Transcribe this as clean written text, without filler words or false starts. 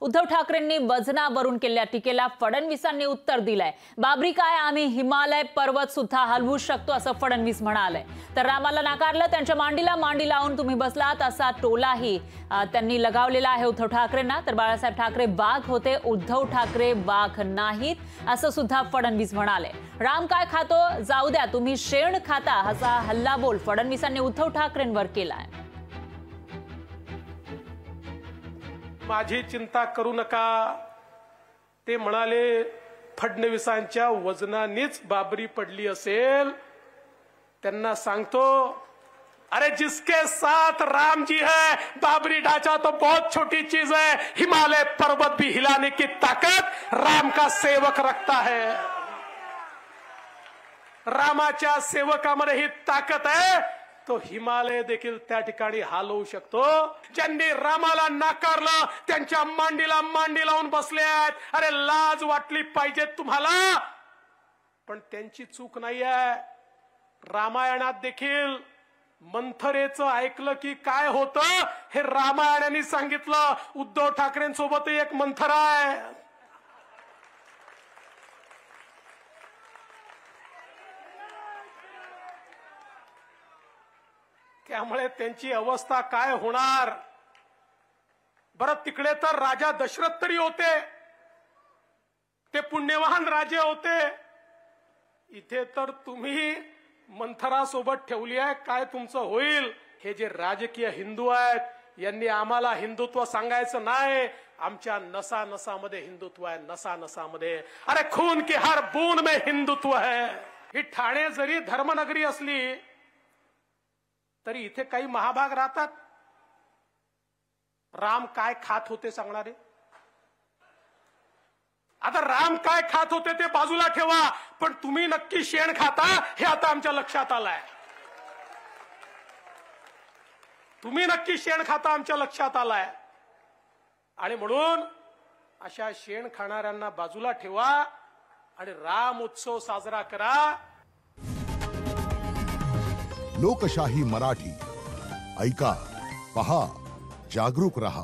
उद्धव ठाकरेंनी वजनावरून केलेल्या टीकेला फडणवीसांनी उत्तर दिलंय। बाबरी काय, आम्ही हिमालय पर्वत सुद्धा हलवू शकतो असं फडणवीस म्हणाले। तर रामाला नाकारलं, त्यांच्या मांडीला मांडी लावून तुम्ही बसलात असा टोलाही त्यांनी लगावलेला आहे उद्धव ठाकरेंना। तर बाळासाहेब ठाकरे वाघ होते, उद्धव ठाकरे वाघ नाहीत असं सुद्धा फडणवीस म्हणाले। राम काय खातो, जाऊ द्या, तुम्ही शेण खाता असा हल्लाबोल फडणवीसांनी उद्धव ठाकरेंवर केलाय। माझी चिंता करू नका, ते म्हणाले फडणवीसांच्या वजनानेच बाबरी पडली असेल। त्यांना सांगतो, अरे जिसके साथ राम जी है, बाबरी ढांचा तो बहुत छोटी चीज है, हिमालय पर्वत भी हिलाने की ताकत राम का सेवक रखता है। रामाच्या सेवकामध्ये ही ताकद आहे, तो हिमालय देखील त्या ठिकाणी हलवू शकतो। ज्यांनी रामाला नाकारलं त्यांच्या मांडीला मांडी लावून बसले आहेत। अरे लाज वाटली पाहिजे तुम्हाला, पण त्यांची चूक नाहीये। रामायणात देखील मंथरेचं ऐकलं की काय होतं हे रामायणाने सांगितलं। उद्धव ठाकरेंसोबत एक मंथरा आहे। त्यामुळे त्यांची अवस्था काय होणार। बरं, तिकडे तर राजा दशरथ तरी होते, ते पुण्यवान राजे होते। इथे तर तुम्ही मंथरा सोबत ठेवली आहे, काय तुमचं होईल। हे जे राजकीय हिंदू आहेत यांनी आम्हाला हिंदुत्व सांगायचं नाही। आमच्या नसा नसामध्ये हिंदुत्व आहे, नसा नसामध्ये। अरे खून की हर बूंद में हिंदुत्व है। ही ठाणे जरी धर्मनगरी असली तरी इथे काही महाभाग राहतात। राम काय खात होते सांगणारे? आता राम काय खात होते ते बाजूला ठेवा, पण तुम्ही नक्की शेण खाता हे आता आमच्या लक्षात आलंय। तुम्ही नक्की शेण खाता आमच्या लक्षात आलाय, आणि म्हणून अशा शेण खाणाऱ्यांना बाजूला ठेवा आणि राम उत्सव साजरा करा। लोकशाही मराठी ऐका, पहा, जागरूक रहा।